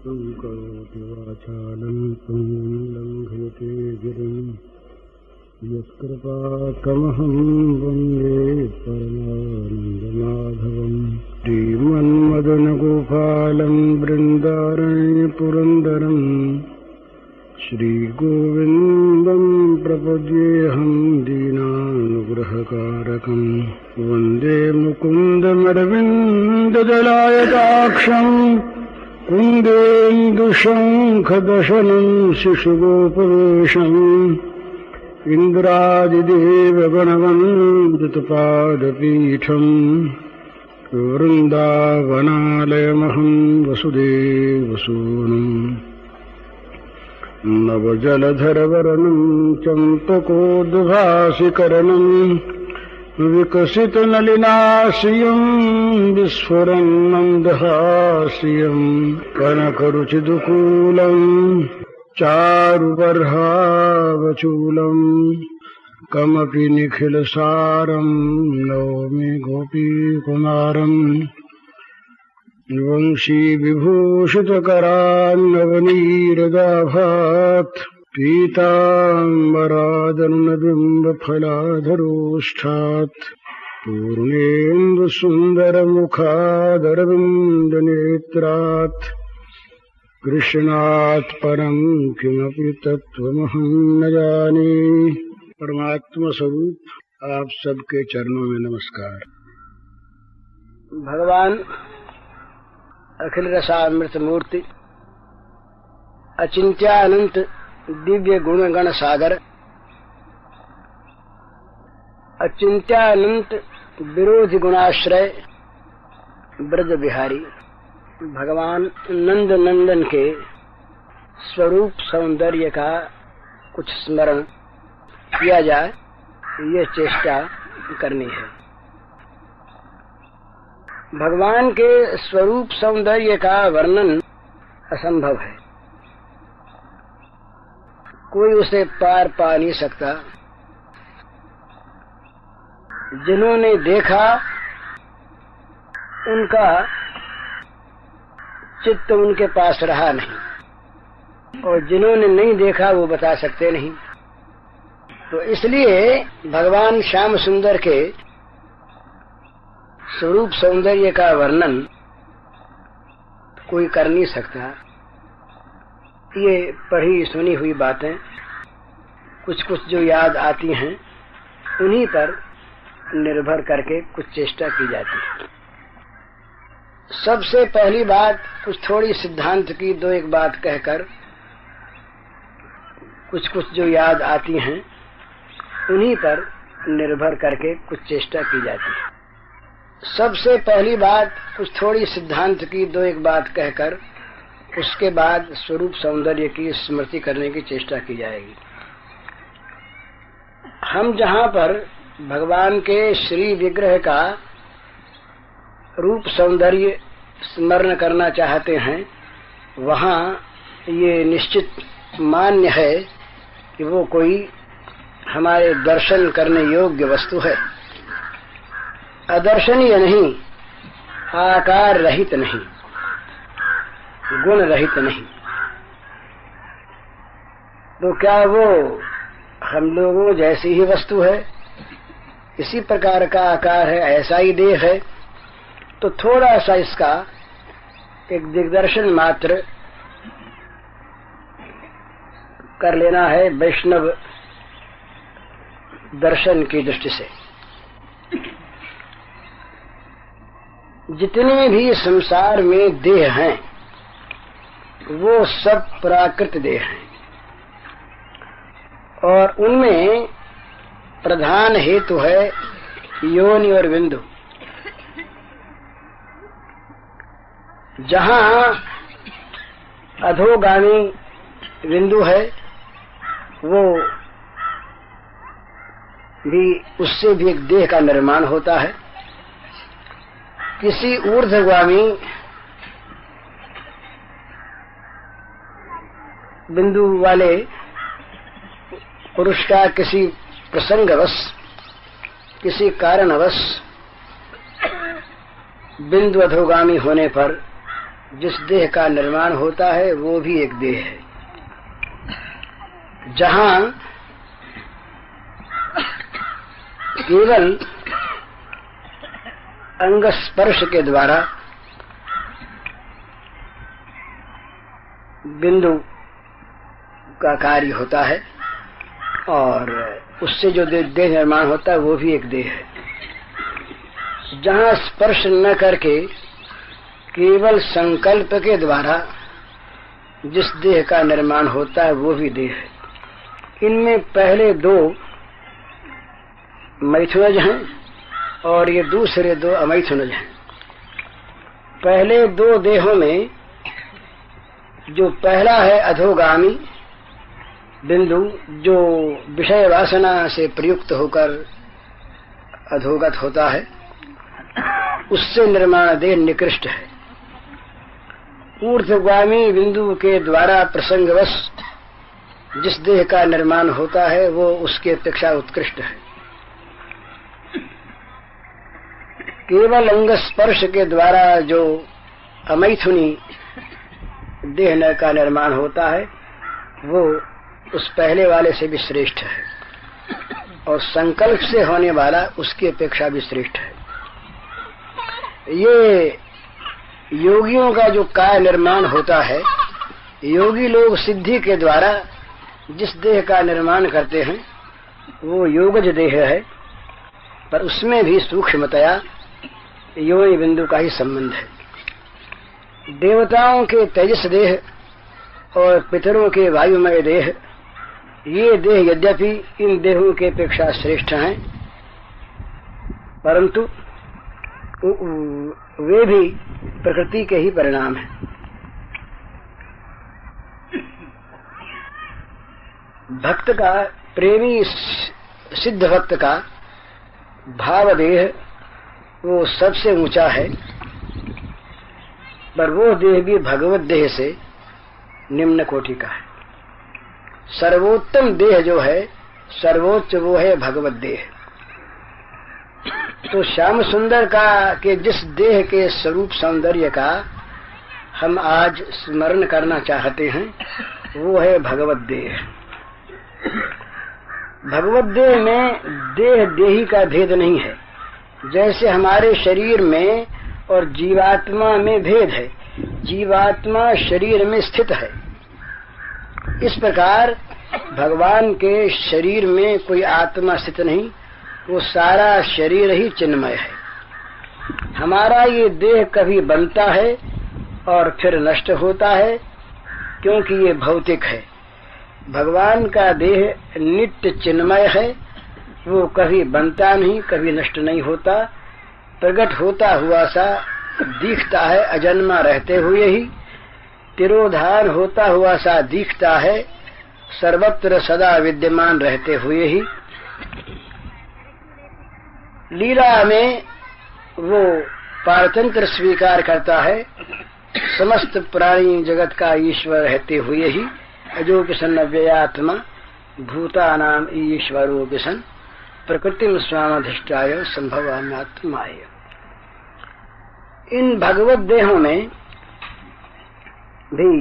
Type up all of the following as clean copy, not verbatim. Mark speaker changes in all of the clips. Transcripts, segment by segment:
Speaker 1: करोति वाचालं पुण्यं लङ्घयते गिरिं यत्कृपातमहं वन्दे परमानन्दमाधवम् श्रीमन्मदनगोपालं बृन्दारण्यपुरन्दरं श्रीगोविन्दं प्रपद्येऽहं दीनानुग्रहकारकं वन्दे मुकुन्दमरविन्ददलायताक्षम् कुन्देन्दुशङ्खदशनं शिशुगोपवेशम् इन्द्रादिदेवगणवन्दितपादपीठम् वृन्दावनालयमहं वसुदेवसूनुम् नवजलधरवरनं चम्पकोद्भासिकरणम् विकसितनलिनाश्रियं विस्फुरन्मन्दहास्यं कनकरुचिदुकूलं चारुबर्हावचूलं कमपि निखिलसारं नौमि गोपीकुमारम् वंशीविभूषितकरान्नवनीरदाभात् पीताम्बरादर्णबिम्बफलाधरोष्ठात् पूर्णेन्दुसुन्दरमुखादरविन्दनेत्रात् कृष्णात् परं किमपि तत्त्वमहं न जाने। परमात्मा स्वरूप आप सबके चरणों में नमस्कार।
Speaker 2: भगवान अखिल रसामृत मूर्ति, अचिंत्यानंत दिव्य गुणगण सागर, अचिंत्यानंत विरोधी गुणाश्रय ब्रज बिहारी, भगवान नंद नंदन के स्वरूप सौंदर्य का कुछ स्मरण किया जाए, ये चेष्टा करनी है। भगवान के स्वरूप सौंदर्य का वर्णन असंभव है, कोई उसे पार पा नहीं सकता। जिन्होंने देखा उनका चित्त उनके पास रहा नहीं, और जिन्होंने नहीं देखा वो बता सकते नहीं। तो इसलिए भगवान श्याम सुंदर के स्वरूप सौंदर्य का वर्णन कोई कर नहीं सकता। ये पढ़ी सुनी हुई बातें कुछ कुछ जो याद आती हैं, उन्हीं पर निर्भर करके कुछ चेष्टा की जाती है। सबसे पहली बात कुछ थोड़ी सिद्धांत की दो एक बात कहकर कुछ कुछ जो याद आती हैं, उन्हीं पर निर्भर करके कुछ चेष्टा की जाती है। सबसे पहली बात कुछ थोड़ी सिद्धांत की दो एक बात कहकर उसके बाद स्वरूप सौंदर्य की स्मृति करने की चेष्टा की जाएगी। हम जहाँ पर भगवान के श्री विग्रह का रूप सौंदर्य स्मरण करना चाहते हैं, वहाँ ये निश्चित मान्य है कि वो कोई हमारे दर्शन करने योग्य वस्तु है। अदर्शनीय नहीं, आकार रहित नहीं, गुण रहित नहीं। तो क्या वो हम लोगों जैसी ही वस्तु है, इसी प्रकार का आकार है, ऐसा ही देह है? तो थोड़ा सा इसका एक दिग्दर्शन मात्र कर लेना है वैष्णव दर्शन की दृष्टि से। जितने भी संसार में देह हैं, वो सब प्राकृत देह हैं, और उनमें प्रधान हेतु है योनि और बिंदु। जहाँ अधोगामी बिंदु है, वो भी उससे भी एक देह का निर्माण होता है। किसी ऊर्ध्वगामी बिंदु वाले पुरुष का किसी प्रसंगवश, किसी कारणवश बिंदु अधोगामी होने पर जिस देह का निर्माण होता है वो भी एक देह है। जहाँ केवल अंग स्पर्श के द्वारा बिंदु का कार्य होता है और उससे जो देह निर्माण होता है वो भी एक देह है। जहाँ स्पर्श न करके केवल संकल्प के द्वारा जिस देह का निर्माण होता है वो भी देह है। इनमें पहले दो मैथुनज हैं और ये दूसरे दो अमैथुनज हैं। पहले दो देहों में जो पहला है अधोगामी बिंदु, जो विषय वासना से प्रयुक्त होकर अधोगत होता है, उससे निर्माण देह निकृष्ट है। ऊर्ध्वगामी बिंदु के द्वारा प्रसंगवश जिस देह का निर्माण होता है वो उसके अपेक्षा उत्कृष्ट है। केवल अंग स्पर्श के द्वारा जो अमैथुनी देह का निर्माण होता है वो उस पहले वाले से भी श्रेष्ठ है और संकल्प से होने वाला उसकी अपेक्षा भी श्रेष्ठ है। ये योगियों का जो काय निर्माण होता है, योगी लोग सिद्धि के द्वारा जिस देह का निर्माण करते हैं वो योगज देह है, पर उसमें भी सूक्ष्मतया योनि बिंदु का ही संबंध है। देवताओं के तेजस देह और पितरों के वायुमय देह, ये देह यद्यपि इन देहों के अपेक्षा श्रेष्ठ हैं, परंतु वे भी प्रकृति के ही परिणाम हैं। भक्त का, प्रेमी सिद्ध भक्त का भाव देह वो सबसे ऊंचा है, पर वो देह भी भगवत देह से निम्न कोटि का है। सर्वोत्तम देह जो है, सर्वोच्च, वो है भगवत देह। तो श्याम सुंदर का के जिस देह के स्वरूप सौंदर्य का हम आज स्मरण करना चाहते हैं वो है भगवत देह। भगवत देह में देह देही का भेद नहीं है। जैसे हमारे शरीर में और जीवात्मा में भेद है, जीवात्मा शरीर में स्थित है, इस प्रकार भगवान के शरीर में कोई आत्मा स्थित नहीं, वो सारा शरीर ही चिन्मय है। हमारा ये देह कभी बनता है और फिर नष्ट होता है, क्योंकि ये भौतिक है। भगवान का देह नित्य चिन्मय है, वो कभी बनता नहीं, कभी नष्ट नहीं होता, प्रकट होता हुआ सा दिखता है अजन्मा रहते हुए ही, तिरोधान होता हुआ सा दिखता है सर्वत्र सदा विद्यमान रहते हुए ही। लीला में वो पारतंत्र स्वीकार करता है समस्त प्राणी जगत का ईश्वर रहते हुए ही। अजो किसन अव्ययात्मा भूतानाम ईश्वरो किसन प्रकृतिम स्वामधिष्ठाय संभवाम्यात्माय। इन भगवत देहों में भी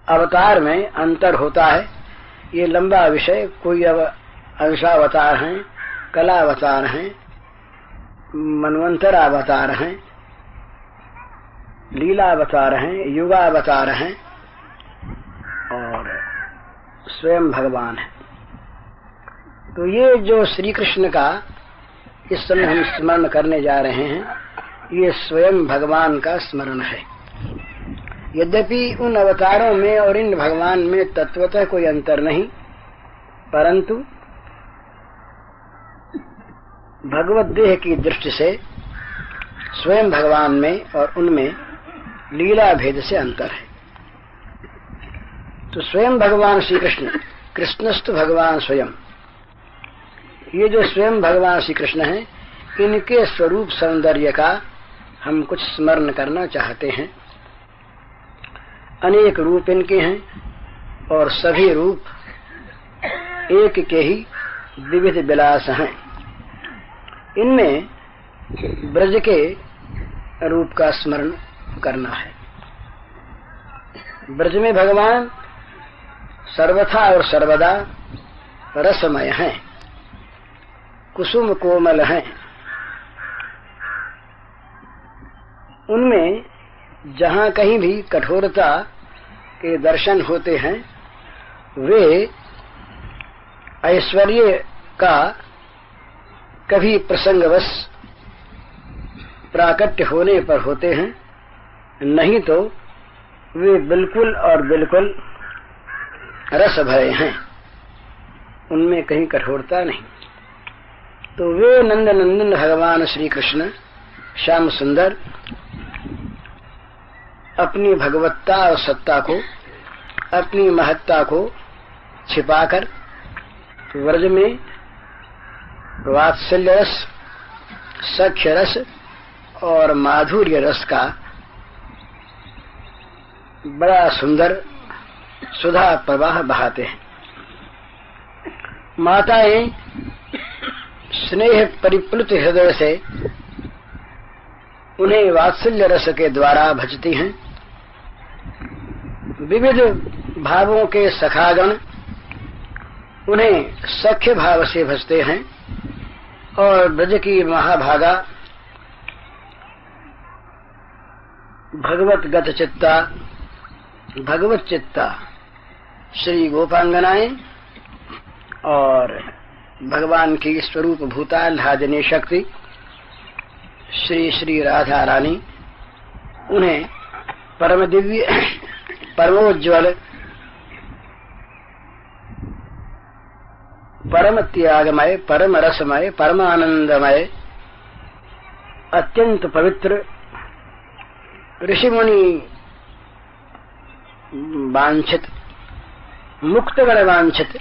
Speaker 2: अवतार में अंतर होता है। ये लंबा विषय, कोई अंशावतार हैं, कलावतार हैं, मनवंतरावतार हैं, लीलावतार हैं, युगावतार हैं और स्वयं भगवान है। तो ये जो श्री कृष्ण का इस समय हम स्मरण करने जा रहे हैं, ये स्वयं भगवान का स्मरण है। यद्यपि उन अवतारों में और इन भगवान में तत्वतः कोई अंतर नहीं, परंतु भगवत देह की दृष्टि से स्वयं भगवान में और उनमें लीला भेद से अंतर है। तो स्वयं भगवान श्री कृष्ण, कृष्णस्तु भगवान स्वयं, ये जो स्वयं भगवान श्री कृष्ण हैं, इनके स्वरूप सौंदर्य का हम कुछ स्मरण करना चाहते हैं। अनेक रूप इनके हैं और सभी रूप एक के ही विविध विलास हैं। इनमें ब्रज के रूप का स्मरण करना है। ब्रज में भगवान सर्वथा और सर्वदा रसमय हैं, कुसुम कोमल हैं। उनमें जहाँ कहीं भी कठोरता के दर्शन होते हैं वे ऐश्वर्य का कभी प्रसंगवश प्राकट्य होने पर होते हैं, नहीं तो वे बिल्कुल और बिल्कुल रस भरे हैं, उनमें कहीं कठोरता नहीं। तो वे नंद नंदन भगवान श्री कृष्ण श्याम सुंदर अपनी भगवत्ता और सत्ता को, अपनी महत्ता को छिपाकर व्रज में वात्सल्य रस, सख्य रस और माधुर्य रस का बड़ा सुंदर सुधा प्रवाह बहाते हैं। माताएं स्नेह परिप्लुत हृदय से उन्हें वात्सल्य रस के द्वारा भजती हैं। विविध भावों के सखागण उन्हें सख्य भाव से भजते हैं और ब्रज की महाभागा भगवत चित्ता श्री गोपांगनाएं और भगवान की स्वरूप भूताल्हादिनी शक्ति श्री श्री राधा रानी उन्हें परम दिव्य, परमोज्वल, परम त्यागमय, परम रसमय, परमानंदमय, अत्यंत पवित्र, ऋषिमुनि वांछित, मुक्तगण वांछित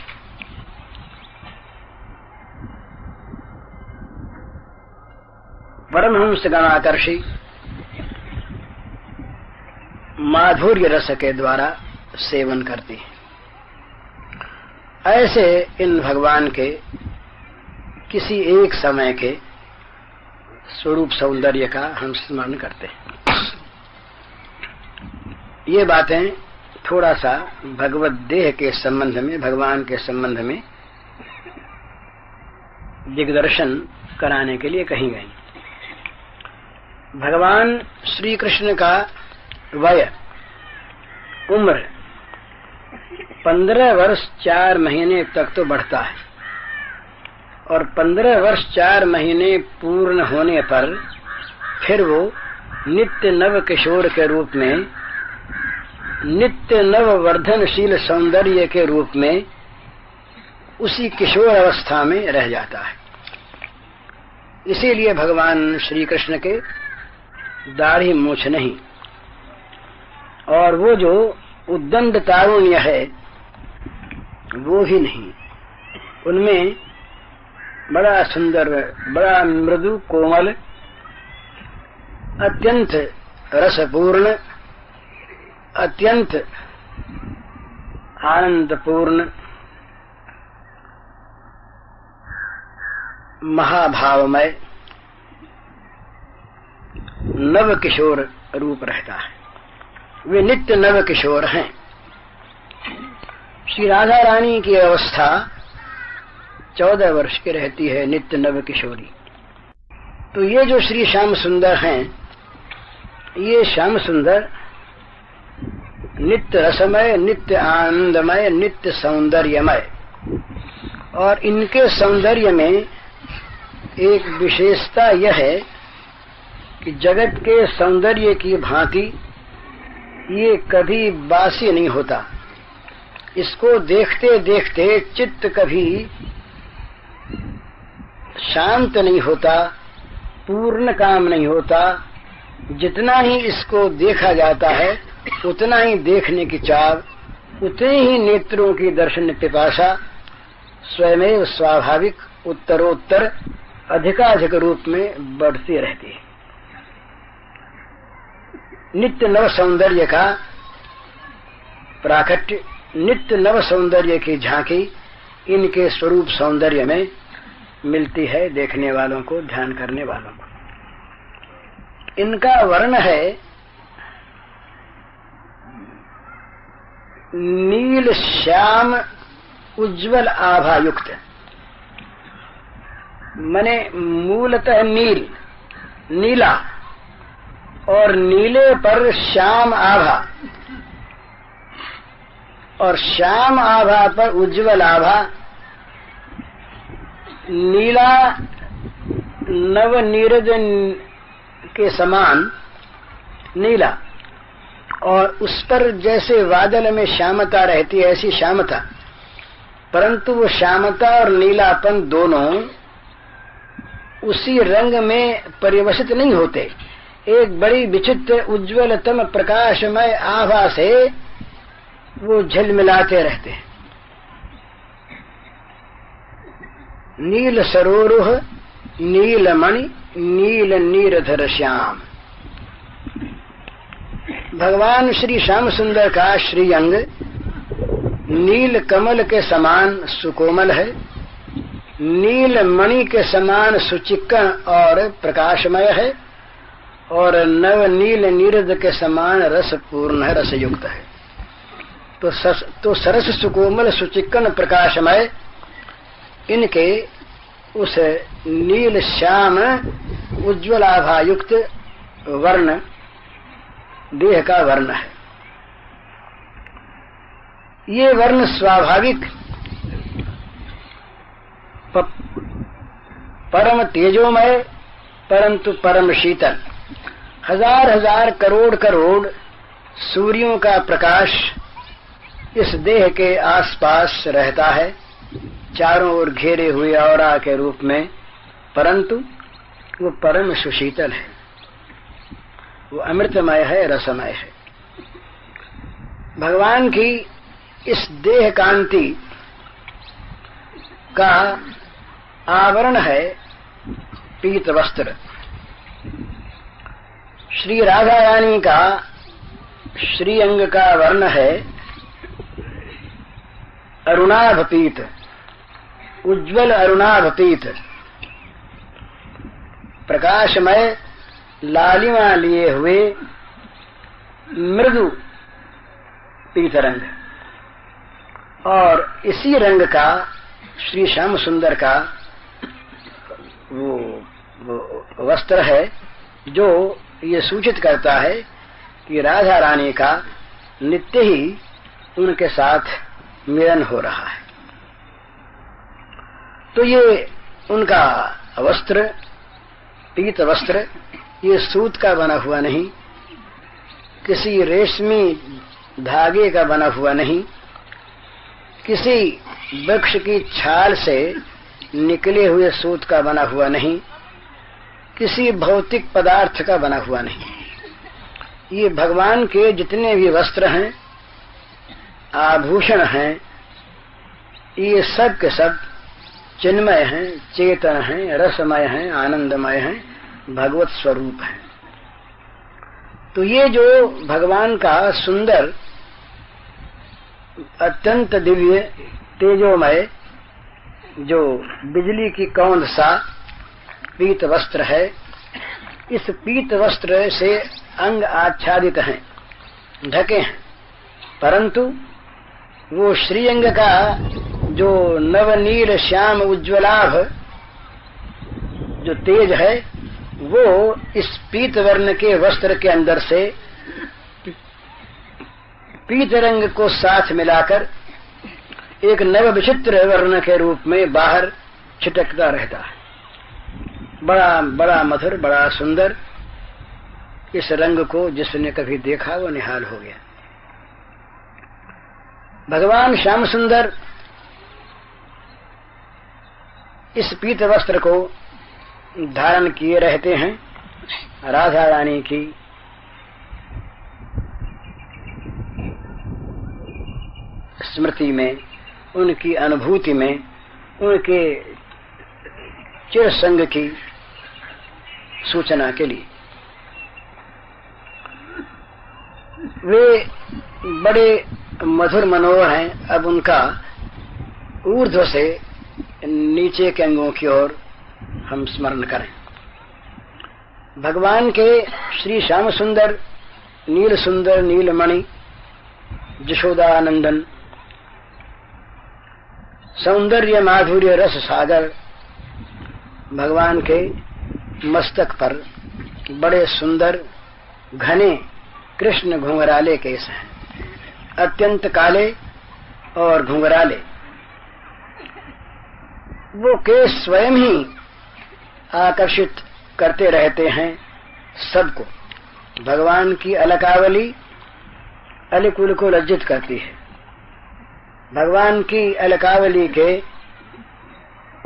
Speaker 2: परमहंस गणाकर्षी माधुर्य रस के द्वारा सेवन करती है। ऐसे इन भगवान के किसी एक समय के स्वरूप सौंदर्य का हम स्मरण करते हैं। ये बातें थोड़ा सा भगवत देह के संबंध में, भगवान के संबंध में दिग्दर्शन कराने के लिए कही गई। भगवान श्री कृष्ण का वय, उम्र 15 वर्ष 4 महीने तक तो बढ़ता है और 15 वर्ष 4 महीने पूर्ण होने पर फिर वो नित्य नव किशोर के रूप में, नित्य नव वर्धनशील सौंदर्य के रूप में उसी किशोर अवस्था में रह जाता है। इसीलिए भगवान श्री कृष्ण के दाढ़ी मूछ नहीं और वो जो उद्दंड तारुण्य है वो भी नहीं, उनमें बड़ा सुंदर, बड़ा मृदु कोमल, अत्यंत रसपूर्ण, अत्यंत आनंदपूर्ण, महाभावमय नव किशोर रूप रहता है। वे नित्य नव किशोर हैं। श्री राधा रानी की अवस्था 14 वर्ष की रहती है, नित्य नव किशोरी। तो ये जो श्री श्याम सुंदर हैं, ये श्याम सुंदर नित्य रसमय, नित्य आनंदमय, नित्य सौंदर्यमय, और इनके सौंदर्य में एक विशेषता यह है कि जगत के सौंदर्य की भांति ये कभी बासी नहीं होता। इसको देखते देखते चित्त कभी शांत नहीं होता, पूर्ण काम नहीं होता। जितना ही इसको देखा जाता है उतना ही देखने की चाव, उतने ही नेत्रों की दर्शन पिपासा स्वयमेव स्वाभाविक उत्तरोत्तर अधिकाधिक रूप में बढ़ती रहती है। नित्य नव सौंदर्य का प्राकट्य, नित्य नव सौंदर्य की झांकी इनके स्वरूप सौंदर्य में मिलती है देखने वालों को, ध्यान करने वालों को। इनका वर्ण है नील श्याम उज्जवल आभा युक्त, माने मूलतः नील, नीला, और नीले पर श्याम आभा, और श्याम आभा पर उज्जवल आभा। नीला नव नीरज के समान नीला, और उस पर जैसे बादल में श्यामता रहती है ऐसी श्यामता, परंतु वो श्यामता और नीलापन दोनों उसी रंग में परिवसित नहीं होते। एक बड़ी विचित्र उज्ज्वलतम प्रकाशमय आभा से वो झिलमिलाते रहते हैं। नील सरोरुह नीलमणि नील नीरधर श्याम। भगवान श्री श्याम सुंदर का श्रीअंग नील कमल के समान सुकोमल है, नील मणि के समान सुचिक्कण और प्रकाशमय है, और नव नील नीरद के समान रसपूर्ण है, रसयुक्त है। तो सरस सुकोमल सुचिक्कण प्रकाशमय इनके उस नील श्याम उज्ज्वल आभायुक्त वर्ण देह का वर्ण है। ये वर्ण स्वाभाविक परम तेजोमय परंतु परम शीतल, हजार हजार करोड़ करोड़ सूर्यों का प्रकाश इस देह के आसपास रहता है, चारों ओर घेरे हुए औरा के रूप में, परंतु वो परम सुशीतल है, वो अमृतमय है, रसमय है। भगवान की इस देह कांति का आवरण है पीत वस्त्र। श्री राधा रानी का श्रीअंग का वर्ण है अरुणाभ पीत, उज्ज्वल अरुणाभ पीत, प्रकाशमय लालिमा लिए हुए मृदु पीत रंग। और इसी रंग का श्री श्याम सुंदर का वो वस्त्र है जो ये सूचित करता है कि राधा रानी का नित्य ही उनके साथ मिलन हो रहा है। तो ये उनका वस्त्र, पीत वस्त्र, ये सूत का बना हुआ नहीं, किसी रेशमी धागे का बना हुआ नहीं, किसी वृक्ष की छाल से निकले हुए सूत का बना हुआ नहीं, किसी भौतिक पदार्थ का बना हुआ नहीं। ये भगवान के जितने भी वस्त्र हैं, आभूषण हैं, ये सब के सब चिन्मय हैं, चेतन हैं, रसमय हैं, आनंदमय हैं, भगवत स्वरूप हैं। तो ये जो भगवान का सुंदर अत्यंत दिव्य तेजोमय जो बिजली की कौंध सा पीत वस्त्र है, इस पीत वस्त्र से अंग आच्छादित हैं, ढके हैं, परंतु वो श्रीअंग का जो नवनील श्याम उज्ज्वलाभ जो तेज है, वो इस पीत वर्ण के वस्त्र के अंदर से पीत रंग को साथ मिलाकर एक नव विचित्र वर्ण के रूप में बाहर छिटकता रहता है। बड़ा बड़ा मधुर, बड़ा सुंदर। इस रंग को जिसने कभी देखा वो निहाल हो गया। भगवान श्याम सुंदर इस पीत वस्त्र को धारण किए रहते हैं। राधा रानी की स्मृति में, उनकी अनुभूति में, उनके चिर संग की सूचना के लिए वे बड़े मधुर मनोहर हैं। अब उनका ऊर्ध्व से नीचे के अंगों की ओर हम स्मरण करें। भगवान के श्री श्याम सुंदर, नील सुंदर, नीलमणि जशोदानंदन, सौंदर्य माधुर्य रस सागर भगवान के मस्तक पर बड़े सुंदर घने कृष्ण घुंघराले केस हैं, अत्यंत काले और घुंघराले। वो केस स्वयं ही आकर्षित करते रहते हैं सबको। भगवान की अलकावली अलिकुल को लज्जित करती है। भगवान की अलकावली के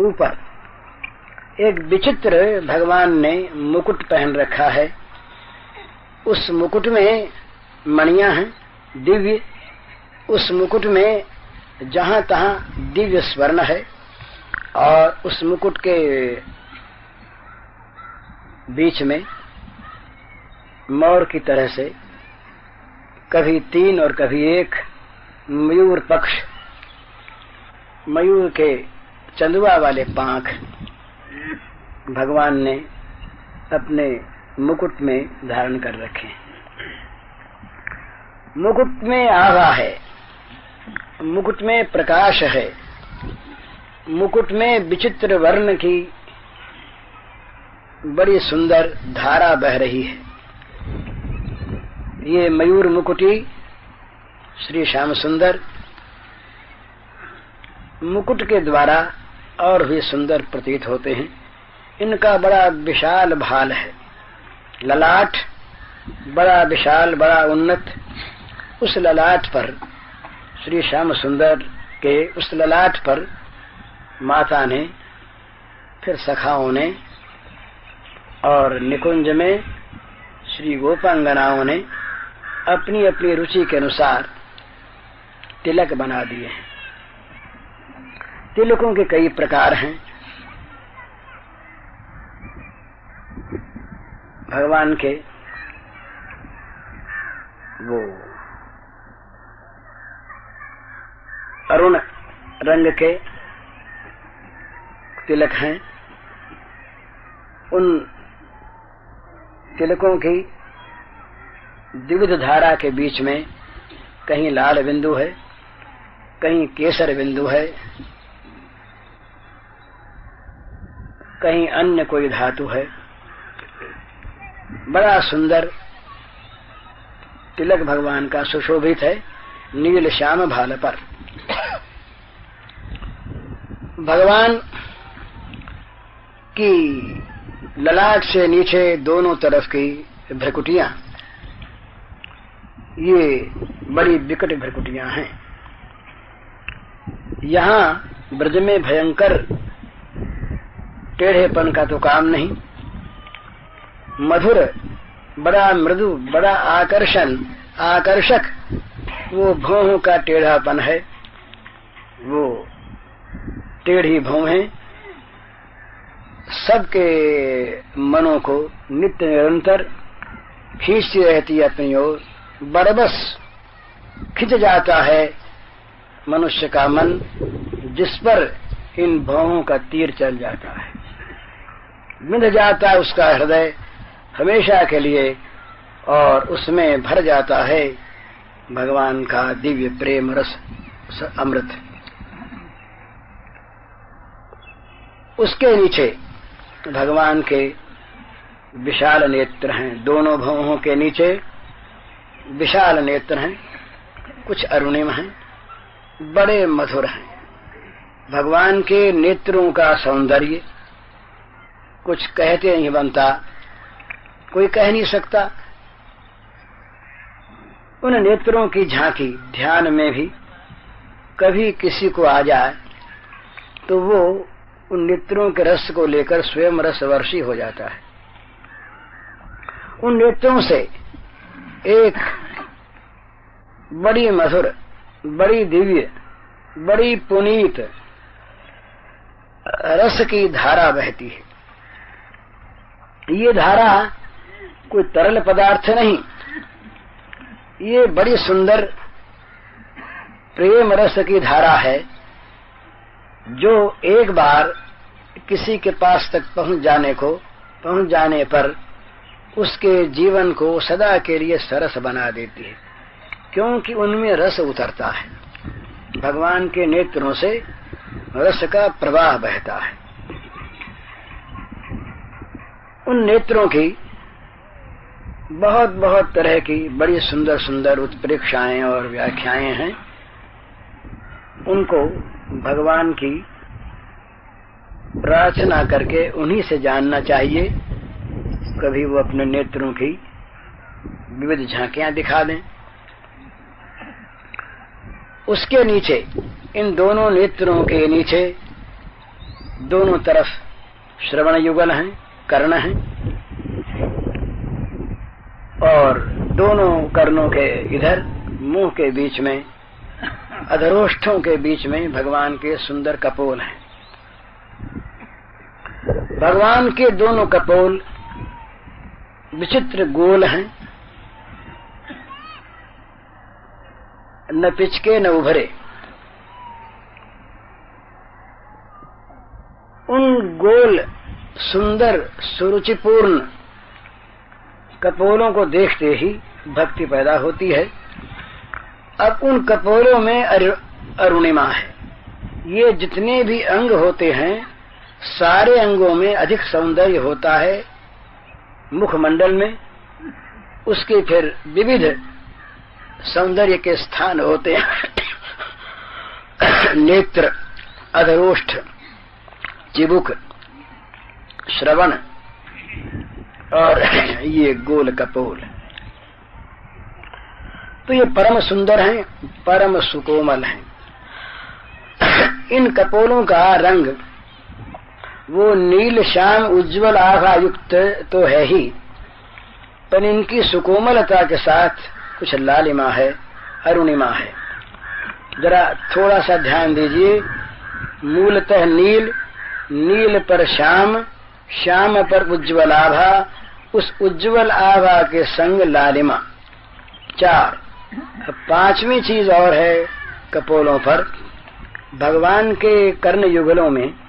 Speaker 2: ऊपर एक विचित्र भगवान ने मुकुट पहन रखा है। उस मुकुट में मणियां हैं दिव्य। उस मुकुट में जहां तहां दिव्य स्वर्ण है और उस मुकुट के बीच में मोर की तरह से कभी 3 और कभी 1 मयूर पक्ष, मयूर के चंदुआ वाले पांख भगवान ने अपने मुकुट में धारण कर रखे। मुकुट में आभा है, मुकुट में प्रकाश है, मुकुट में विचित्र वर्ण की बड़ी सुंदर धारा बह रही है। ये मयूर मुकुटी श्री श्याम सुंदर मुकुट के द्वारा और भी सुंदर प्रतीत होते हैं। इनका बड़ा विशाल भाल है, ललाट बड़ा विशाल, बड़ा उन्नत। उस ललाट पर श्री श्याम सुंदर के उस ललाट पर माता ने, फिर सखाओं ने और निकुंज में श्री गोपांगनाओं ने अपनी अपनी रुचि के अनुसार तिलक बना दिए हैं। तिलकों के कई प्रकार हैं। भगवान के वो अरुण रंग के तिलक हैं। उन तिलकों की द्विविध धारा के बीच में कहीं लाल बिंदु है, कहीं केसर बिंदु है, कहीं अन्य कोई धातु है। बड़ा सुंदर तिलक भगवान का सुशोभित है नील श्याम भाल पर। भगवान की ललाट से नीचे दोनों तरफ की भ्रकुटियां, ये बड़ी विकट भ्रकुटियां हैं। यहाँ ब्रज में भयंकर टेढ़ेपन का तो काम नहीं, मधुर, बड़ा मृदु, बड़ा आकर्षक वो भौहों का टेढ़ापन है। वो टेढ़ी भौहें सबके मनों को नित्य निरंतर खींचती रहती है अपनी ओर। बरबस खिंच जाता है मनुष्य का मन, जिस पर इन भौहों का तीर चल जाता है। मिंध जाता है उसका हृदय हमेशा के लिए, और उसमें भर जाता है भगवान का दिव्य प्रेम रस अमृत। उसके नीचे भगवान के विशाल नेत्र हैं। दोनों भौहों के नीचे विशाल नेत्र हैं, कुछ अरुणिम हैं, बड़े मधुर हैं। भगवान के नेत्रों का सौंदर्य कुछ कहते नहीं बनता, कोई कह नहीं सकता। उन नेत्रों की झांकी ध्यान में भी कभी किसी को आ जाए तो वो उन नेत्रों के रस को लेकर स्वयं रसवर्षी हो जाता है। उन नेत्रों से एक बड़ी मधुर, बड़ी दिव्य, बड़ी पुनीत रस की धारा बहती है। ये धारा कोई तरल पदार्थ नहीं, ये बड़ी सुंदर प्रेम रस की धारा है, जो एक बार किसी के पास तक पहुंच जाने पर उसके जीवन को सदा के लिए सरस बना देती है। क्योंकि उनमें रस उतरता है, भगवान के नेत्रों से रस का प्रवाह बहता है। उन नेत्रों की बहुत बहुत तरह की बड़ी सुंदर सुंदर उत्प्रेक्षाएं और व्याख्याएं हैं। उनको भगवान की प्रार्थना करके उन्हीं से जानना चाहिए। कभी वो अपने नेत्रों की विविध झांकियां दिखा दें। उसके नीचे, इन दोनों नेत्रों के नीचे दोनों तरफ श्रवण युगल हैं, कर्ण हैं, और दोनों कर्णों के इधर मुंह के बीच में, अधरोष्ठों के बीच में भगवान के सुंदर कपोल हैं। भगवान के दोनों कपोल विचित्र गोल हैं, न पिचके न उभरे। उन गोल सुंदर सुरुचिपूर्ण कपोलों को देखते ही भक्ति पैदा होती है। अब उन कपोलों में अरुणिमा है। ये जितने भी अंग होते हैं, सारे अंगों में अधिक सौंदर्य होता है मुखमंडल में। उसके फिर विविध सौंदर्य के स्थान होते हैं, नेत्र, अधरोष्ठ, चिबुक, श्रवण और ये गोल कपोल। तो ये परम सुंदर हैं, परम सुकोमल हैं। इन कपोलों का रंग वो नील श्याम उज्जवल आभा युक्त तो है ही, पर इनकी सुकोमलता के साथ कुछ लालिमा है, अरुणिमा है। जरा थोड़ा सा ध्यान दीजिए। मूलतः नील, नील पर श्याम, श्याम पर उज्जवल आभा, उस उज्जवल आभा के संग लालिमा। 4। अब 5वीं चीज और है कपोलों पर। भगवान के कर्ण युगलों में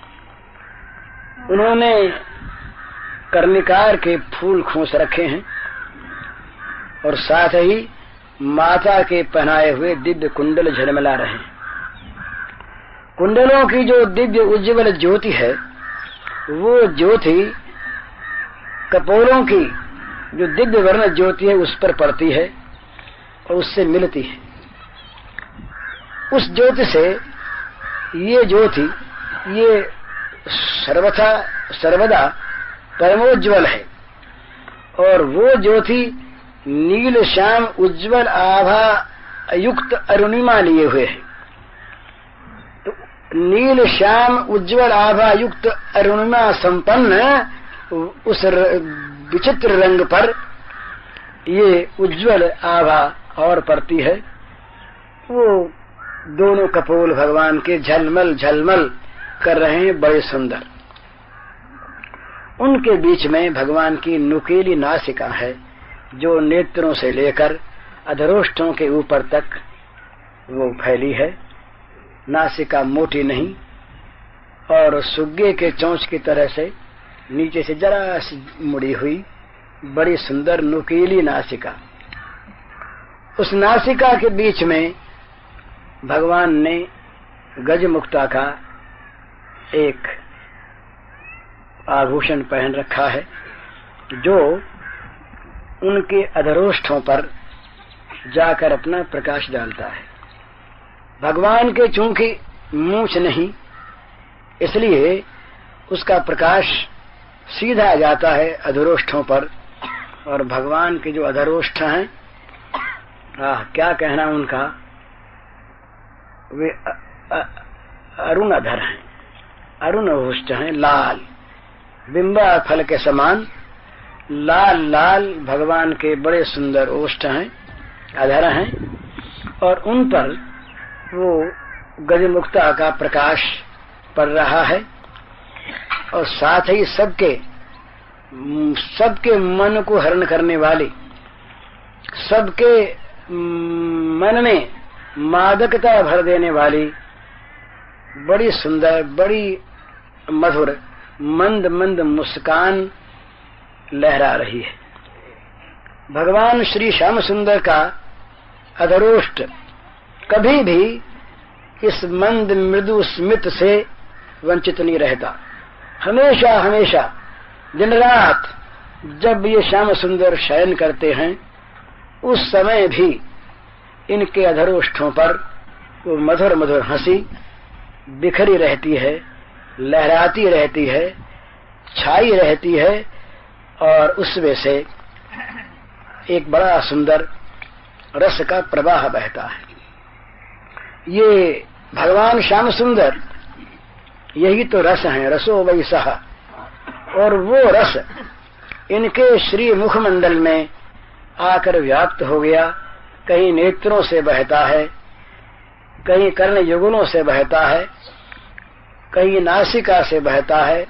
Speaker 2: उन्होंने कर्णिकार के फूल खोस रखे हैं और साथ ही माता के पहनाए हुए दिव्य कुंडल झलमला रहे हैं। कुंडलों की जो दिव्य उज्जवल ज्योति है, वो ज्योति कपोलों की जो दिव्य वर्ण ज्योति है उस पर पड़ती है और उससे मिलती है। उस ज्योति से ये ज्योति, ये सर्वदा परमोज्वल है, और वो ज्योति नील श्याम उज्जवल आभा युक्त अरुणिमा लिए हुए है। तो नील श्याम उज्जवल आभा युक्त अरुणिमा संपन्न उस विचित्र रंग पर ये उज्जवल आभा और पड़ती है। वो दोनों कपोल भगवान के झलमल झलमल कर रहे हैं, बड़े सुंदर। उनके बीच में भगवान की नुकीली नासिका है, जो नेत्रों से लेकर अधरोष्ठों के ऊपर तक वो फैली है। नासिका मोटी नहीं और सुग्गे के चोंच की तरह से नीचे से जरा सी मुड़ी हुई, बड़ी सुंदर नुकीली नासिका। उस नासिका के बीच में भगवान ने गजमुक्ता का एक आभूषण पहन रखा है, जो उनके अधरोष्ठों पर जाकर अपना प्रकाश डालता है। भगवान के चूंकि मूंछ नहीं, इसलिए उसका प्रकाश सीधा जाता है अधरोष्ठों पर। और भगवान के जो अधरोष्ठ हैं, क्या कहना उनका, वे अरुण अधर हैं, अरुण ओष्ठ हैं, लाल बिंबा फल के समान लाल लाल भगवान के बड़े सुंदर ओष्ठ हैं, अधर हैं, और उन पर वो गजमुक्ता का प्रकाश पड़ रहा है। और साथ ही सबके मन को हरण करने वाली, सबके मन में मादकता भर देने वाली, बड़ी सुंदर, बड़ी मधुर, मंद मंद मुस्कान लहरा रही है। भगवान श्री श्याम सुंदर का अधरोष्ट कभी भी इस मंद मृदु स्मित से वंचित नहीं रहता। हमेशा हमेशा दिन रात जब ये श्याम सुंदर शयन करते हैं उस समय भी इनके अधरोष्ठों पर वो मधुर मधुर हंसी बिखरी रहती है, लहराती रहती है, छाई रहती है और उसमें से एक बड़ा सुंदर रस का प्रवाह बहता है। ये भगवान श्याम सुंदर यही तो रस है, रसो वैसह। और वो रस इनके श्री मुखमंडल में आकर व्याप्त हो गया। कहीं नेत्रों से बहता है, कहीं कर्ण युगलों से बहता है, कहीं नासिका से बहता है,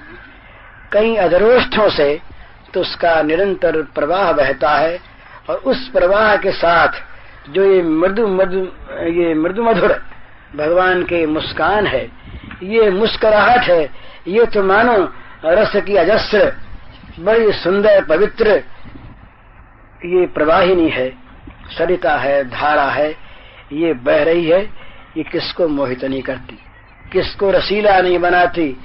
Speaker 2: कहीं अधरोष्ठों से, तो उसका निरंतर प्रवाह बहता है। और उस प्रवाह के साथ जो ये मृदु मधुर भगवान के मुस्कान है, ये मुस्कुराहट है, ये तो मानो रस की अजस्र बड़ी सुंदर पवित्र ये प्रवाहिनी है, सरिता है, धारा है, ये बह रही है। ये किसको मोहित नहीं करती, किसको रसीला नहीं बनाती।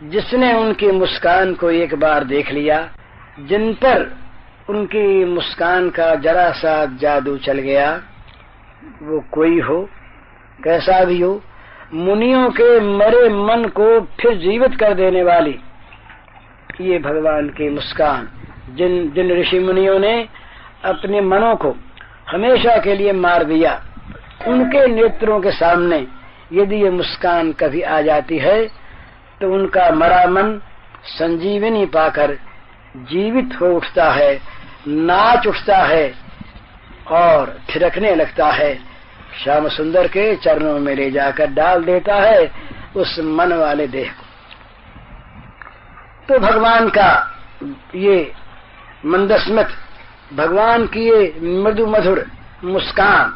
Speaker 2: जिसने उनकी मुस्कान को एक बार देख लिया, जिन पर उनकी मुस्कान का जरा सा जादू चल गया, वो कोई हो, कैसा भी हो, मुनियों के मरे मन को फिर जीवित कर देने वाली ये भगवान की मुस्कान। जिन ऋषि मुनियों ने अपने मनों को हमेशा के लिए मार दिया, उनके नेत्रों के सामने यदि ये मुस्कान कभी आ जाती है तो उनका मरा मन संजीवनी पाकर जीवित हो उठता है, नाच उठता है और थिरकने लगता है। श्याम सुंदर के चरणों में ले जाकर डाल देता है उस मन वाले देह को। तो भगवान का ये मंदस्मित, भगवान की ये मृदु मधुर मुस्कान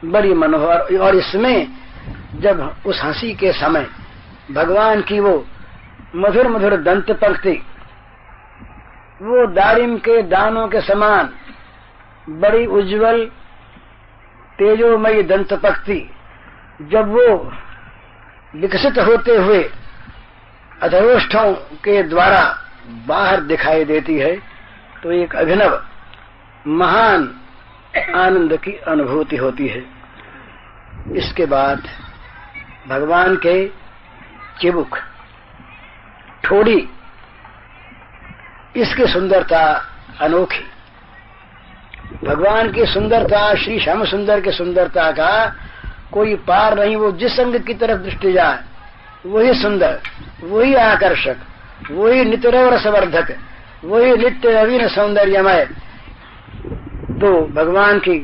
Speaker 2: बड़ी मनोहर। और इसमें जब उस हंसी के समय भगवान की वो मधुर मधुर दंत पंक्ति, वो दारिम के दानों के समान बड़ी उज्जवल तेजोमयी दंत पंक्ति, जब वो विकसित होते हुए अधरोष्ठों के द्वारा बाहर दिखाई देती है, तो एक अभिनव महान आनंद की अनुभूति होती है। इसके बाद भगवान के चिबुक, ठोड़ी, इसकी सुंदरता अनोखी। भगवान की सुंदरता, श्री श्याम सुंदर की सुंदरता का कोई पार नहीं। वो जिस अंग की तरफ दृष्टि जाए वही सुंदर, वही आकर्षक, वही नित्य रसवर्धक, वही नित्य नवीन सौंदर्यमय। तो भगवान की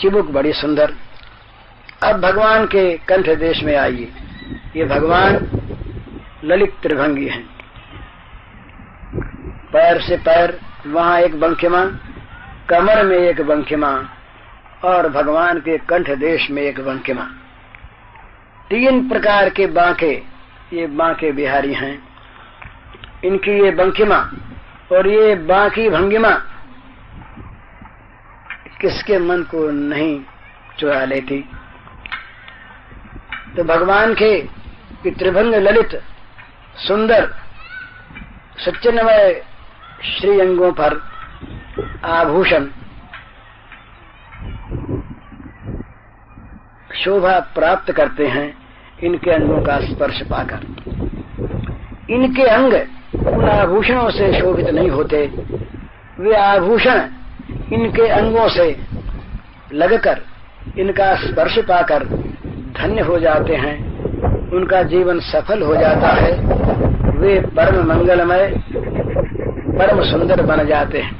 Speaker 2: चिबुक बड़ी सुंदर। अब भगवान के कंठ देश में आइए। ये भगवान ललित त्रिभंगी हैं। पैर से पैर वहां एक बंकिमा, कमर में एक बंकिमा और भगवान के कंठ देश में एक बंकिमा। तीन प्रकार के बांके, ये बांके बिहारी हैं। इनकी ये बंकिमा और ये बांकी भंगिमा किसके मन को नहीं चुरा लेती। तो भगवान के त्रिभंग ललित सुंदर सच्चिन्मय श्री अंगों पर आभूषण शोभा प्राप्त करते हैं इनके अंगों का स्पर्श पाकर। इनके अंग उन आभूषणों से शोभित नहीं होते, वे आभूषण इनके अंगों से लगकर, इनका स्पर्श पाकर धन्य हो जाते हैं, उनका जीवन सफल हो जाता है। वे परम मंगलमय, परम सुंदर बन जाते हैं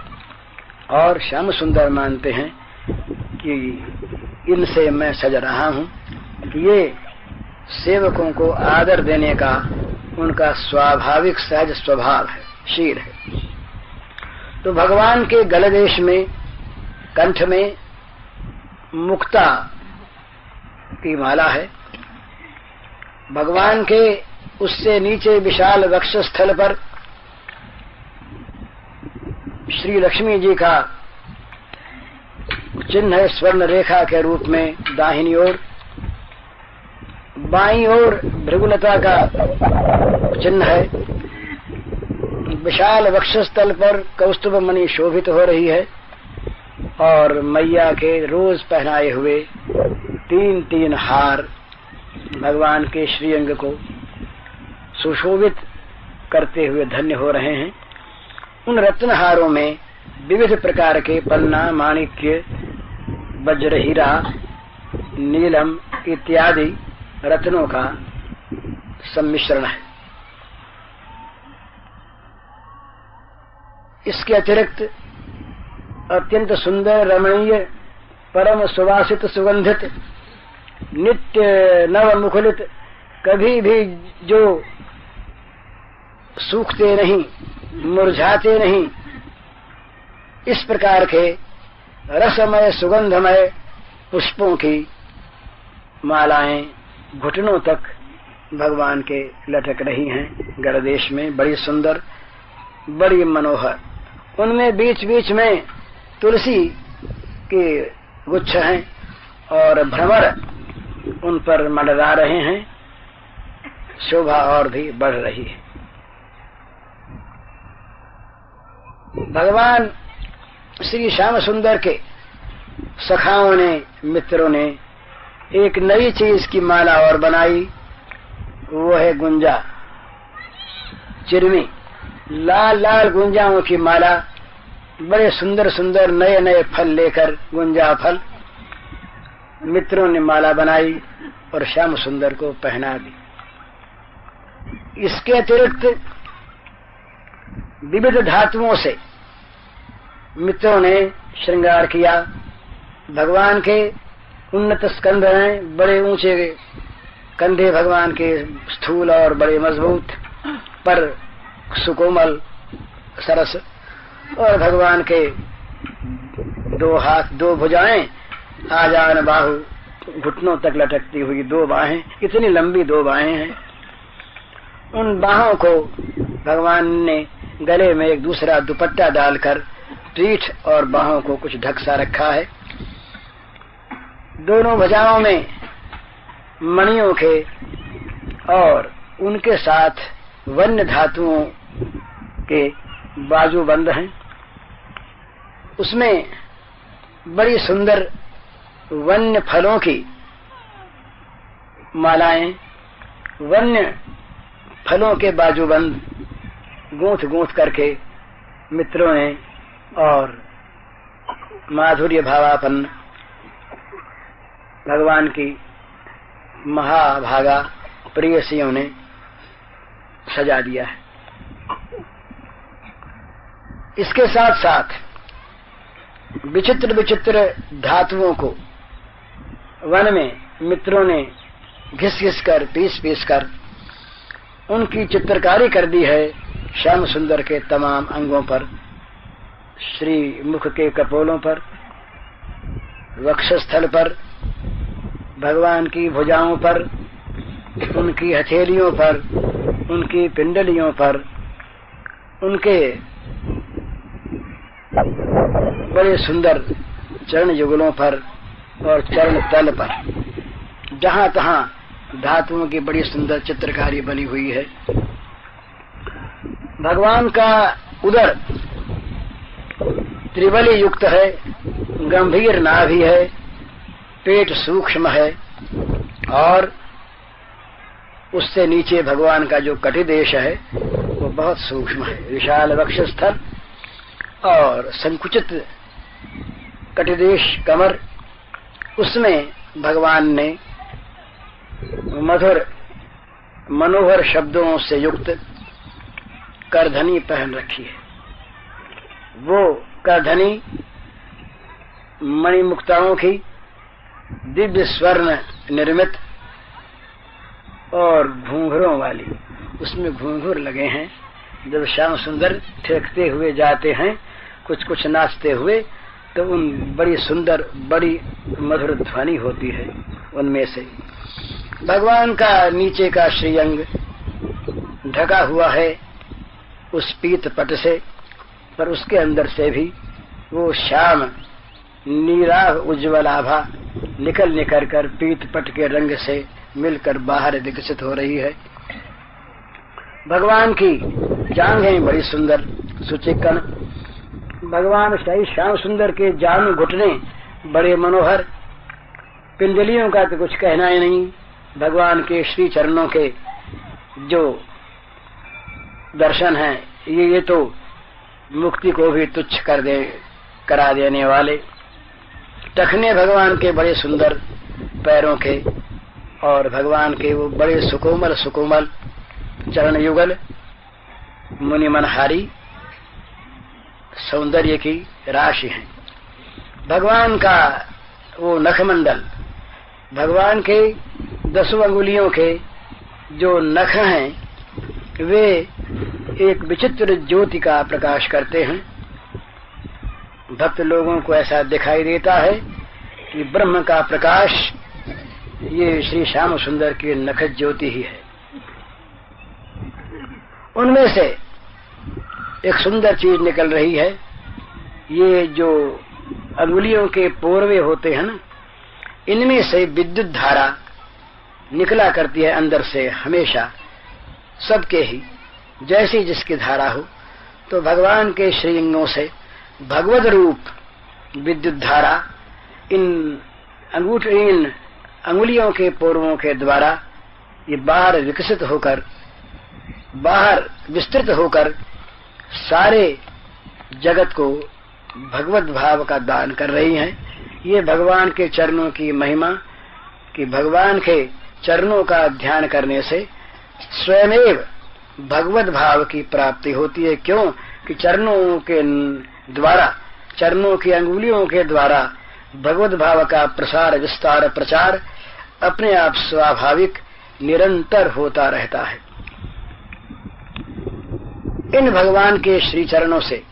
Speaker 2: और श्याम सुंदर मानते हैं कि इनसे मैं सज रहा हूं। ये सेवकों को आदर देने का उनका स्वाभाविक सहज स्वभाव है, शील है। तो भगवान के गलदेश में, कंठ में मुक्ता की माला है। भगवान के उससे नीचे विशाल वक्षस्थल पर श्री लक्ष्मी जी का चिन्ह है स्वर्ण रेखा के रूप में दाहिनी ओर, बाईं ओर भृगुलता का चिन्ह है। विशाल वक्षस्थल पर कौस्तुभ मणि शोभित हो रही है और मैया के रोज पहनाए हुए 3-3 हार भगवान के श्रीअंग को सुशोभित करते हुए धन्य हो रहे हैं। उन रत्नहारों में विविध प्रकार के पन्ना, माणिक्य, वज्र, हीरा, नीलम इत्यादि रत्नों का सम्मिश्रण है। इसके अतिरिक्त अत्यंत सुंदर, रमणीय, परम सुवासित, सुगंधित, नित्य नव मुखलित, कभी भी जो सूखते नहीं, मुरझाते नहीं, इस प्रकार के रसमय, सुगंधमय पुष्पों की मालाएं घुटनों तक भगवान के लटक रही हैं गणदेश में, बड़ी सुंदर, बड़ी मनोहर। उनमें बीच बीच में तुलसी के गुच्छ हैं और भ्रमर उन पर मंडरा रहे हैं। शोभा और भी बढ़ रही है। भगवान श्री श्याम सुंदर के सखाओं ने, मित्रों ने एक नई चीज की माला और बनाई, वो है गुंजा, चिरमी, लाल लाल गुंजाओं की माला। बड़े सुंदर सुंदर नए नए फल लेकर गुंजा फल मित्रों ने माला बनाई और श्याम सुंदर को पहना दी। इसके अतिरिक्त विविध धातुओं से मित्रों ने श्रृंगार किया। भगवान के उन्नत स्कंध हैं, बड़े ऊंचे कंधे भगवान के, स्थूल और बड़े मजबूत, पर सुकोमल सरस, और भगवान के 2 हाथ, 2 भुजाएं, आजान बाहु, घुटनों तक लटकती हुई 2 बाहें, इतनी लंबी 2 बाहें हैं। उन बाहों को भगवान ने गले में एक दूसरा दुपट्टा डालकर पीठ और बाहों को कुछ ढक सा रखा है। दोनों भुजाओं में मणियों के और उनके साथ वन्य धातुओं के बाजूबंद हैं। उसमें बड़ी सुंदर वन्य फलों की मालाएं, वन्य फलों के बाजूबंद गूंथ गूंथ करके मित्रों ने और माधुर्य भावापन्न भगवान की महाभागा प्रेयसियों ने सजा दिया है। इसके साथ साथ विचित्र विचित्र धातुओं को वन में मित्रों ने घिस घिस कर, पीस पीस कर उनकी चित्रकारी कर दी है श्याम सुंदर के तमाम अंगों पर, श्री मुख के कपोलों पर, वक्षस्थल पर, भगवान की भुजाओं पर, उनकी हथेलियों पर, उनकी पिंडलियों पर, उनके बड़े सुंदर चरण युगलों पर और चरण तल पर, जहां तहां धातुओं की बड़ी सुंदर चित्रकारी बनी हुई है। भगवान का उदर त्रिबली युक्त है, गंभीर नाभि है, पेट सूक्ष्म है और उससे नीचे भगवान का जो कटिदेश है वो बहुत सूक्ष्म है। विशाल वक्षस्थल और संकुचित कटिदेश कमर, उसमें भगवान ने मधुर मनोहर शब्दों से युक्त करधनी पहन रखी है। वो करधनी मणिमुक्ताओं की दिव्य स्वर्ण निर्मित और घूंघरों वाली, उसमें घूंघर लगे हैं। जब श्याम सुंदर ठेकते हुए जाते हैं, कुछ कुछ नाचते हुए, तो उन बड़ी सुंदर, बड़ी मधुर ध्वनि होती है उनमें से। भगवान का नीचे का श्रीअंग ढका हुआ है उस पीत पट से, पर उसके अंदर से भी वो श्याम नीराव उज्ज्वल आभा निकल निकल कर पीत पट के रंग से मिलकर बाहर विकसित हो रही है। भगवान की जांघें बड़ी सुंदर सुचिक्कण, भगवान श्री श्याम सुंदर के जानु घुटने बड़े मनोहर, पिंडलियों का तो कुछ कहना ही नहीं। भगवान के श्री चरणों के जो दर्शन हैं ये तो मुक्ति को भी तुच्छ करा देने वाले। टखने भगवान के बड़े सुंदर पैरों के, और भगवान के वो बड़े सुकोमल सुकोमल चरण युगल मुनि मनहारी सौंदर्य की राशि है। भगवान का वो नखमंडल, भगवान के 10 अंगुलियों के जो नख हैं वे एक विचित्र ज्योति का प्रकाश करते हैं। भक्त लोगों को ऐसा दिखाई देता है कि ब्रह्म का प्रकाश ये श्री श्याम सुंदर की नख ज्योति ही है। उनमें से एक सुंदर चीज निकल रही है। ये जो अंगुलियों के पोरवे होते हैं ना, इनमें से विद्युत धारा निकला करती है अंदर से हमेशा, सबके ही जैसी जिसकी धारा हो। तो भगवान के श्रीअंगों से भगवद रूप विद्युत धारा इन अंगुलियों के पोरवों के द्वारा ये बाहर विकसित होकर, बाहर विस्तृत होकर सारे जगत को भगवत भाव का दान कर रही हैं। ये भगवान के चरणों की महिमा कि भगवान के चरणों का ध्यान करने से स्वयमेव भगवत भाव की प्राप्ति होती है। क्यों कि चरणों के द्वारा, चरणों की अंगुलियों के द्वारा भगवत भाव का प्रसार विस्तार प्रचार अपने आप स्वाभाविक निरंतर होता रहता है। इन भगवान के श्री चरणों से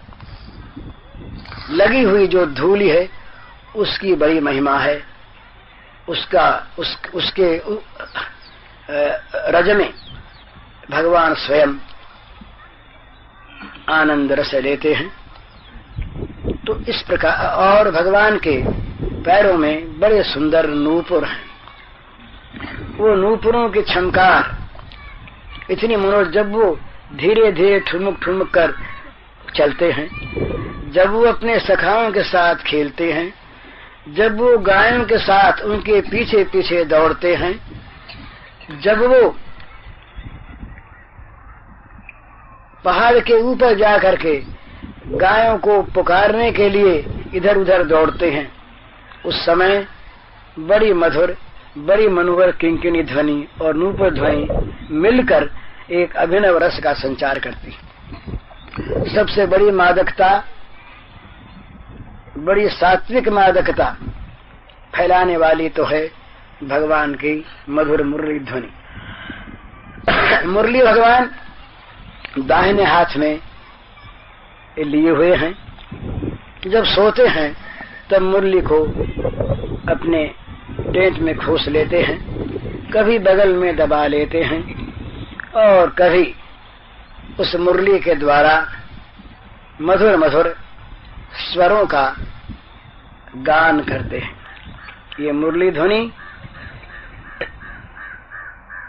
Speaker 2: लगी हुई जो धूलि है उसकी बड़ी महिमा है। उसके रज में भगवान स्वयं आनंद रस लेते हैं। तो इस प्रकार, और भगवान के पैरों में बड़े सुंदर नूपुर हैं। वो नूपुरों की छमकार इतनी मनोहर, जब वो धीरे धीरे ठुमक ठुमक कर चलते हैं, जब वो अपने सखाओं के साथ खेलते हैं, जब वो गायों के साथ उनके पीछे पीछे दौड़ते हैं, जब वो पहाड़ के ऊपर जाकर के गायों को पुकारने के लिए इधर उधर दौड़ते हैं, उस समय बड़ी मधुर, बड़ी मनोहर किंकिणी ध्वनि और नूपुर ध्वनि मिलकर एक अभिनव रस का संचार करती है। सबसे बड़ी मादकता, बड़ी सात्विक मादकता फैलाने वाली तो है भगवान की मधुर मुरली ध्वनि। मुरली भगवान दाहिने हाथ में लिए हुए हैं। जब सोते हैं तब मुरली को अपने टेंट में खोस लेते हैं, कभी बगल में दबा लेते हैं और कभी उस मुरली के द्वारा मधुर मधुर स्वरों का गान करते हैं। ये मुरली ध्वनि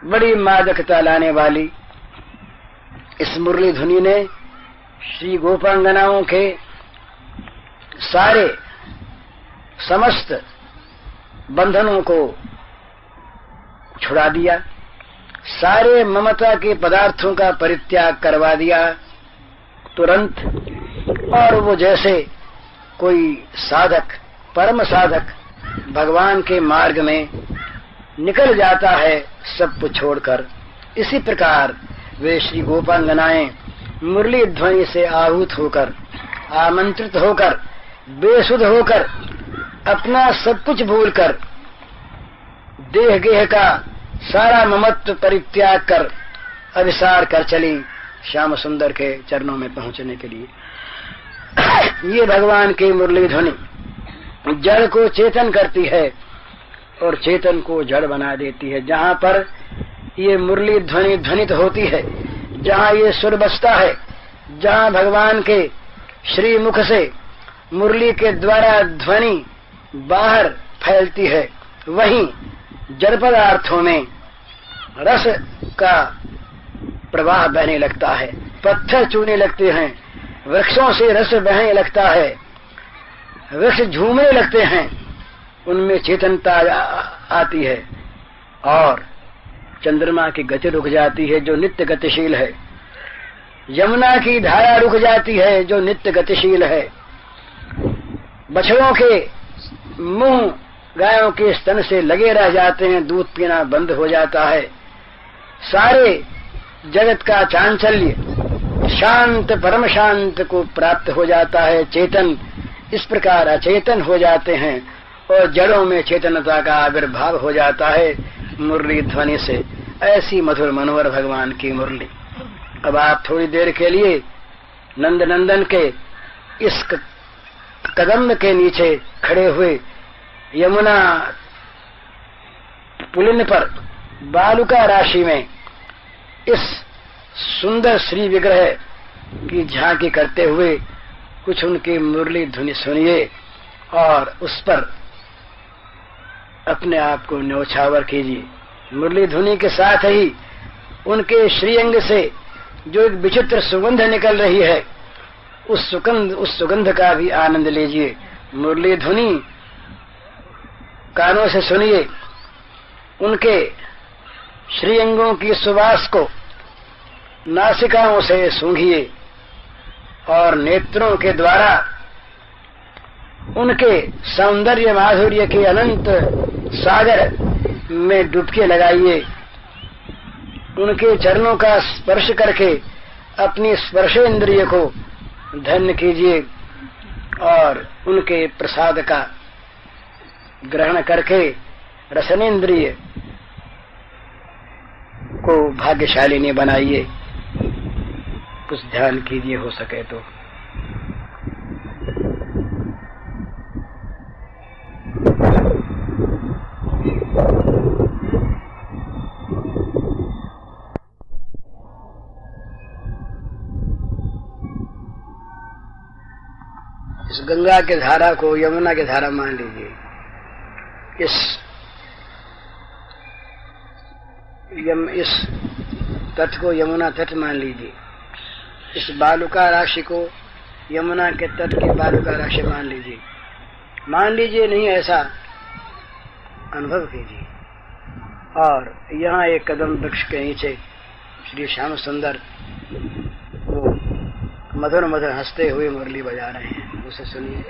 Speaker 2: बड़ी मादकता लाने वाली, इस मुरली ध्वनि ने श्री गोपांगनाओं के सारे समस्त बंधनों को छुड़ा दिया, सारे ममता के पदार्थों का परित्याग करवा दिया तुरंत। और वो जैसे कोई साधक, परम साधक भगवान के मार्ग में निकल जाता है सब कुछ छोड़कर, इसी प्रकार वे श्री गोपांगनाएं मुरली ध्वनि से आहूत होकर, आमंत्रित होकर, बेसुध होकर, अपना सब कुछ भूलकर, देह गेह का सारा ममत्व परित्याग कर अभिसार कर चली श्याम सुंदर के चरणों में पहुंचने के लिए। ये भगवान की मुरली ध्वनि जड़ को चेतन करती है और चेतन को जड़ बना देती है। जहाँ पर ये मुरली ध्वनि ध्वनित होती है, जहाँ ये सुर बसता है, जहाँ भगवान के श्री मुख से मुरली के द्वारा ध्वनि बाहर फैलती है, वहीं जड़ पदार्थों में रस का प्रवाह बहने लगता है, पत्थर चूने लगते हैं, वृक्षों से रस बहने लगता है, वृक्ष झूमने लगते हैं, उनमें चेतनता आती है और चंद्रमा की गति रुक जाती है जो नित्य गतिशील है, यमुना की धारा रुक जाती है जो नित्य गतिशील है, बछड़ों के मुंह गायों के स्तन से लगे रह जाते हैं, दूध पीना बंद हो जाता है, सारे जगत का चांचल्य शांत परम शांत को प्राप्त हो जाता है, चेतन इस प्रकार अचेतन हो जाते हैं और जड़ों में चेतनता का आविर्भाव हो जाता है मुरली ध्वनि से। ऐसी मधुर मनोहर भगवान की मुरली। अब आप थोड़ी देर के लिए नंद नंदन के इस कदम के नीचे खड़े हुए यमुना पुलिन पर बालुका राशि में इस सुंदर श्री विग्रह की झांकी करते हुए कुछ उनकी मुरली ध्वनि सुनिए और उस पर अपने आप को न्योछावर कीजिए। मुरली ध्वनि के साथ ही उनके श्रीअंग से जो एक विचित्र सुगंध निकल रही है, उस सुगंध का भी आनंद लीजिए। मुरली ध्वनि कानों से सुनिए, उनके श्रीअंगों की सुवास को नासिकाओं से सूंघिए और नेत्रों के द्वारा उनके सौंदर्य माधुर्य के अनंत सागर में डुबकी लगाइए। उनके चरणों का स्पर्श करके अपनी स्पर्शेंद्रिय को धन्य कीजिए और उनके प्रसाद का ग्रहण करके रसनेन्द्रिय को भाग्यशालिनी बनाइए। कुछ ध्यान कीजिए हो सके तो। इस गंगा के धारा को यमुना की धारा मान लीजिए, इस तट को यमुना तट मान लीजिए, इस बालुका राशि को यमुना के तट की बालुका राशि मान लीजिए नहीं, ऐसा अनुभव कीजिए। और यहाँ एक कदम वृक्ष के नीचे श्री श्याम सुंदर वो मधुर मधुर हंसते हुए मुरली बजा रहे हैं, उसे सुनिए।